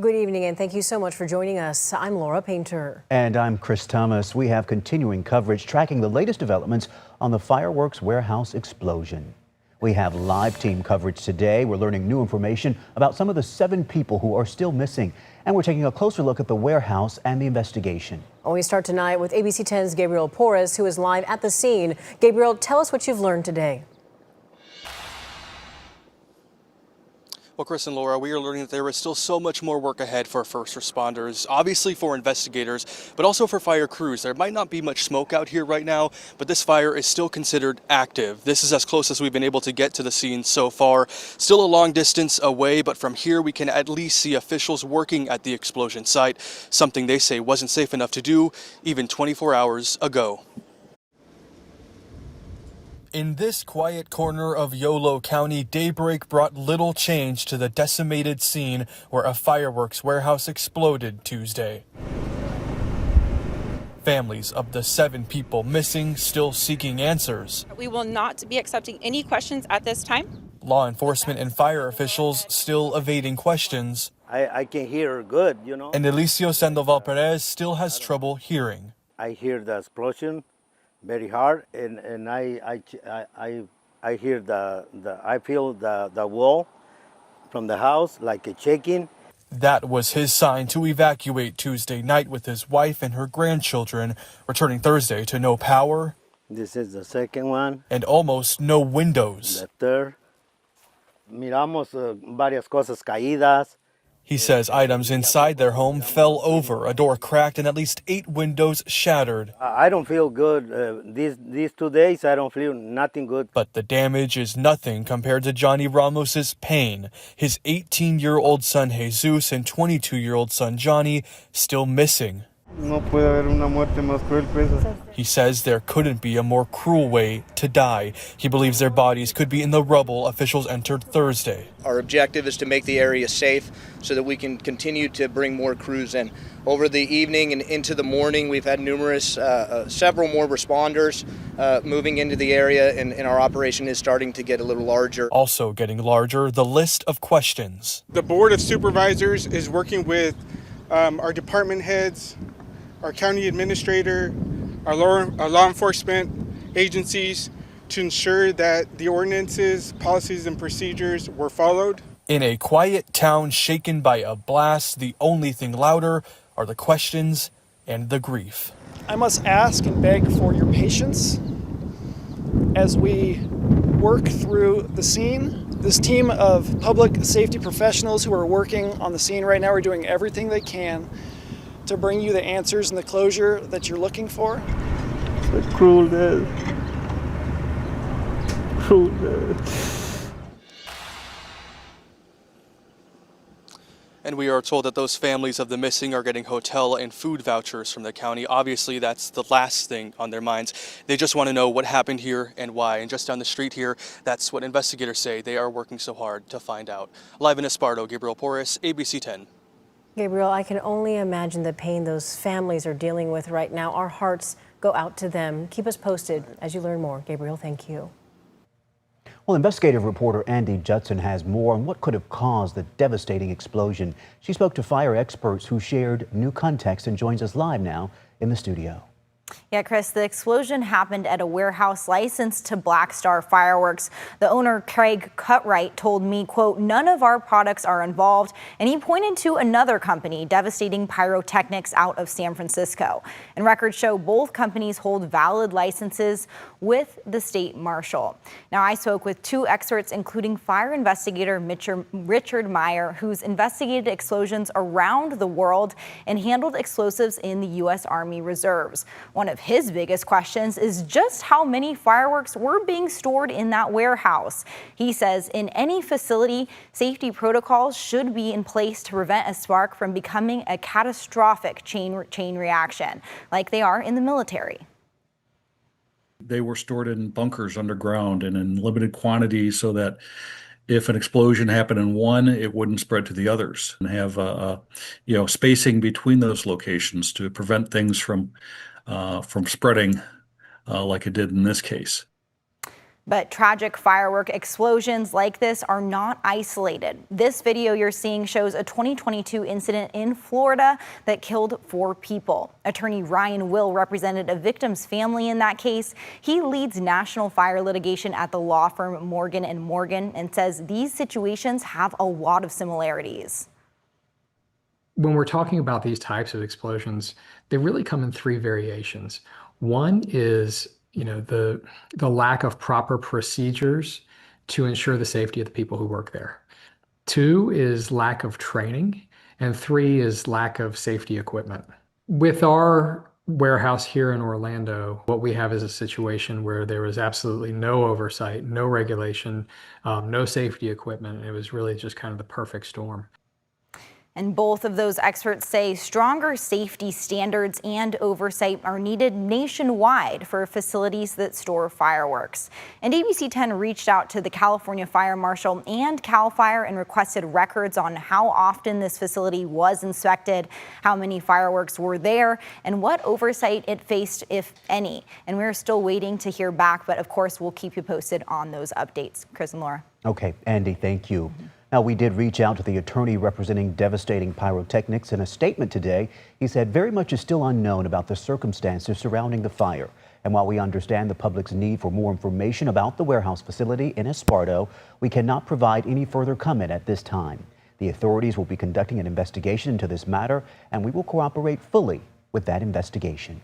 Good evening, and thank you so much for joining us. I'm Laura Painter. And I'm Chris Thomas. We have continuing coverage tracking the latest developments on the fireworks warehouse explosion. We have live team coverage today. We're learning new information about some of the 7 people who are still missing. And we're taking a closer look at the warehouse and the investigation. We start tonight with ABC 10's Gabriel Porras, who is live at the scene. Gabriel, tell us what you've learned today. Well, Chris and Laura, we are learning that there is still so much more work ahead for first responders, obviously for investigators, but also for fire crews. There might not be much smoke out here right now, but this fire is still considered active. This is as close as we've been able to get to the scene so far. Still a long distance away, but from here we can at least see officials working at the explosion site, something they say wasn't safe enough to do even 24 hours ago. In this quiet corner of Yolo County, daybreak brought little change to the decimated scene where a fireworks warehouse exploded Tuesday. Families of the 7 people missing still seeking answers. We will not be accepting any questions at this time. Law enforcement and fire officials still evading questions. I can hear good, you know. And Elicio Sandoval Perez still has trouble hearing. I hear the explosion very hard, and I hear I feel the wall from the house like a shaking. That was his sign to evacuate Tuesday night with his wife and her grandchildren, returning Thursday to no power. This is the second one. And almost no windows. The third. Miramos varias cosas caídas. He says items inside their home fell over, a door cracked, and at least 8 windows shattered. I don't feel good. These 2 days, I don't feel nothing good. But the damage is nothing compared to Johnny Ramos's pain. His 18-year-old son Jesus and 22-year-old son Johnny still missing. He says there couldn't be a more cruel way to die. He believes their bodies could be in the rubble officials entered Thursday. Our objective is to make the area safe so that we can continue to bring more crews in. Over the evening and into the morning, we've had several more responders moving into the area, and our operation is starting to get a little larger. Also getting larger, the list of questions. The Board of Supervisors is working with our department heads, our county administrator, our law enforcement agencies to ensure that the ordinances, policies, and procedures were followed. In a quiet town shaken by a blast, the only thing louder are the questions and the grief. I must ask and beg for your patience as we work through the scene. This team of public safety professionals who are working on the scene right now are doing everything they can to bring you the answers and the closure that you're looking for. It's cruel death. Cruel death. And we are told that those families of the missing are getting hotel and food vouchers from the county. Obviously, that's the last thing on their minds. They just want to know what happened here and why. And just down the street here, that's what investigators say. They are working so hard to find out. Live in Esparto, Gabriel Porras, ABC 10. Gabriel, I can only imagine the pain those families are dealing with right now. Our hearts go out to them. Keep us posted as you learn more. Gabriel, thank you. Well, investigative reporter Andy Judson has more on what could have caused the devastating explosion. She spoke to fire experts who shared new context and joins us live now in the studio. Yeah, Chris, the explosion happened at a warehouse licensed to Black Star Fireworks. The owner, Craig Cutright, told me, quote, "None of our products are involved." And he pointed to another company, Devastating Pyrotechnics, out of San Francisco. And records show both companies hold valid licenses with the state marshal. Now, I spoke with 2 experts, including fire investigator Richard Meyer, who's investigated explosions around the world and handled explosives in the U.S. Army Reserves. One of his biggest questions is just how many fireworks were being stored in that warehouse. He says in any facility, safety protocols should be in place to prevent a spark from becoming a catastrophic chain reaction, like they are in the military. They were stored in bunkers underground and in limited quantities so that if an explosion happened in one, it wouldn't spread to the others, and have spacing between those locations to prevent things from spreading like it did in this case. But tragic firework explosions like this are not isolated. This video you're seeing shows a 2022 incident in Florida that killed 4 people. Attorney Ryan Will represented a victim's family in that case. He leads national fire litigation at the law firm Morgan & Morgan and says these situations have a lot of similarities. When we're talking about these types of explosions, they really come in 3 variations. One is the lack of proper procedures to ensure the safety of the people who work there. 2 is lack of training, and 3 is lack of safety equipment. With our warehouse here in Orlando, what we have is a situation where there was absolutely no oversight, no regulation, no safety equipment, and it was really just kind of the perfect storm. And both of those experts say stronger safety standards and oversight are needed nationwide for facilities that store fireworks. And ABC 10 reached out to the California Fire Marshal and CAL FIRE and requested records on how often this facility was inspected, how many fireworks were there, and what oversight it faced, if any. And we're still waiting to hear back, but of course we'll keep you posted on those updates. Chris and Laura. Okay, Andy, thank you. Now, we did reach out to the attorney representing devastating pyrotechnics. In a statement today, he said very much is still unknown about the circumstances surrounding the fire. And while we understand the public's need for more information about the warehouse facility in Esparto, we cannot provide any further comment at this time. The authorities will be conducting an investigation into this matter, and we will cooperate fully with that investigation.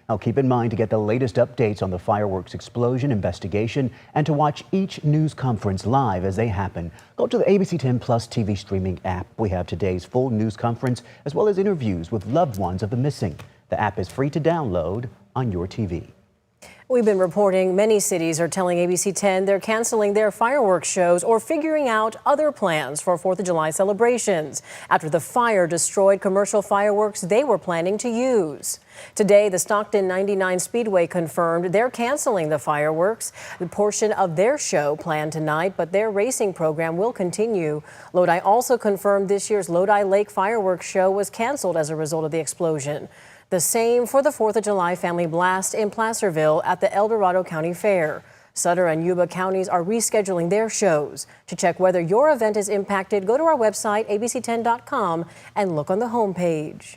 Now, keep in mind to get the latest updates on the fireworks explosion investigation and to watch each news conference live as they happen. Go to the ABC 10 Plus TV streaming app. We have today's full news conference as well as interviews with loved ones of the missing. The app is free to download on your TV. We've been reporting many cities are telling ABC 10 they're canceling their fireworks shows or figuring out other plans for 4th of July celebrations after the fire destroyed commercial fireworks they were planning to use. Today, the Stockton 99 Speedway confirmed they're canceling the fireworks, the portion of their show planned tonight, but their racing program will continue. Lodi also confirmed this year's Lodi Lake Fireworks Show was canceled as a result of the explosion. The same for the 4th of July Family Blast in Placerville at the El Dorado County Fair. Sutter and Yuba counties are rescheduling their shows. To check whether your event is impacted, go to our website, abc10.com, and look on the homepage.